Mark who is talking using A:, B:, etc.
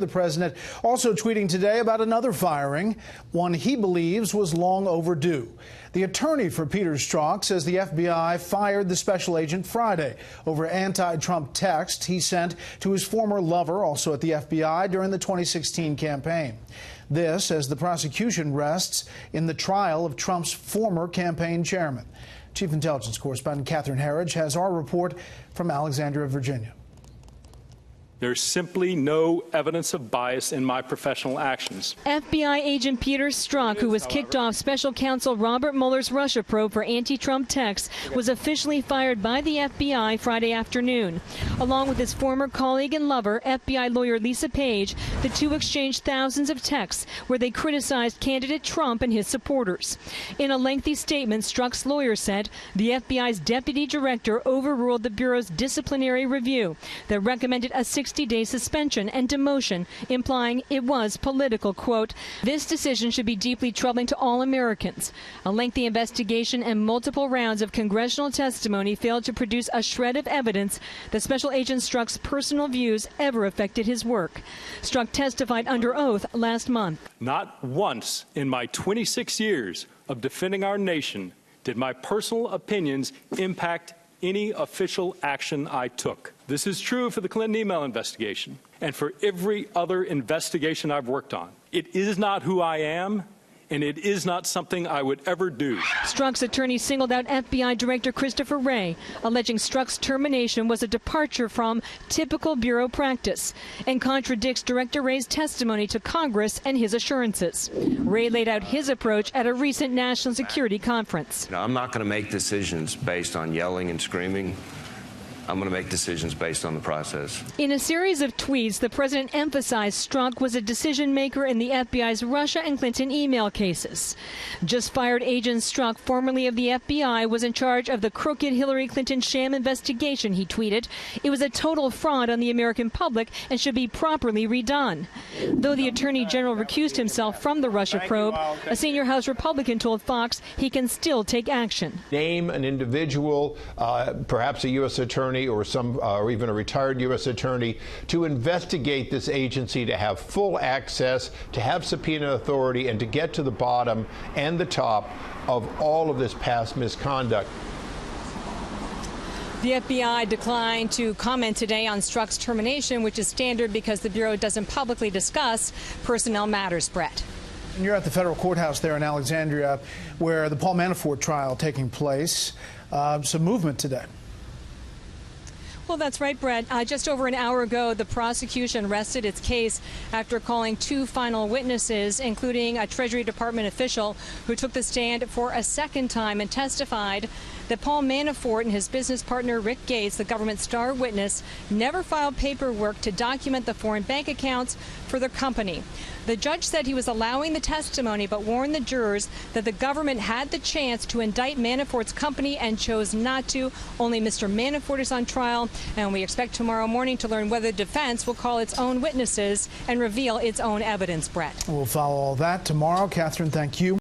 A: The president also tweeting today about another firing, one he believes was long overdue. The attorney for Peter Strzok says the FBI fired the special agent Friday over anti-Trump texts he sent to his former lover, also at the FBI, during the 2016 campaign. This as the prosecution rests in the trial of Trump's former campaign chairman. Chief Intelligence Correspondent Catherine Herridge has our report from Alexandria, Virginia.
B: There's simply no evidence of bias in my professional actions.
C: FBI agent Peter Strzok, who was kicked off special counsel Robert Mueller's Russia probe for anti-Trump texts, was officially fired by the FBI Friday afternoon. Along with his former colleague and lover, FBI lawyer Lisa Page, the two exchanged thousands of texts where they criticized candidate Trump and his supporters. In a lengthy statement, Strzok's lawyer said the FBI's deputy director overruled the Bureau's disciplinary review that recommended a 60-day suspension and demotion, implying it was political. Quote, "This decision should be deeply troubling to all Americans. A lengthy investigation and multiple rounds of congressional testimony failed to produce a shred of evidence that Special Agent Strzok's personal views ever affected his work." Strzok testified under oath last month.
B: Not once in my 26 years of defending our nation did my personal opinions impact any official action I took. This is true for the Clinton email investigation and for every other investigation I've worked on. It is not who I am, and it is not something I would ever do.
C: Strzok's attorney singled out FBI Director Christopher Wray, alleging Strzok's termination was a departure from typical Bureau practice and contradicts Director Wray's testimony to Congress and his assurances. Wray laid out his approach at a recent national security conference.
D: I'm not going to make decisions based on yelling and screaming. I'm going to make decisions based on the process.
C: In a series of tweets, the president emphasized Strzok was a decision maker in the FBI's Russia and Clinton email cases. Just fired agent Strzok, formerly of the FBI, was in charge of the crooked Hillary Clinton sham investigation, he tweeted. It was a total fraud on the American public and should be properly redone. Though the attorney general recused himself from the Russia probe, a senior House Republican told Fox he can still take action.
E: Name an individual, perhaps a U.S. attorney or even a retired U.S. attorney, to investigate this agency, to have full access, to have subpoena authority, and to get to the bottom and the top of all of this past misconduct.
C: The FBI declined to comment today on Strzok's termination, which is standard because the Bureau doesn't publicly discuss personnel matters, Brett.
A: And you're at the federal courthouse there in Alexandria, where the Paul Manafort trial taking place. Some movement today.
C: Well, that's right, Brett. Just over an hour ago, the prosecution rested its case after calling two final witnesses, including a Treasury Department official who took the stand for a second time and testified that Paul Manafort and his business partner Rick Gates, the government star witness, never filed paperwork to document the foreign bank accounts for their company. The judge said he was allowing the testimony, but warned the jurors that the government had the chance to indict Manafort's company and chose not to. Only Mr. Manafort is on trial, and we expect tomorrow morning to learn whether the defense will call its own witnesses and reveal its own evidence, Brett.
A: We'll follow all that tomorrow. Catherine, thank you.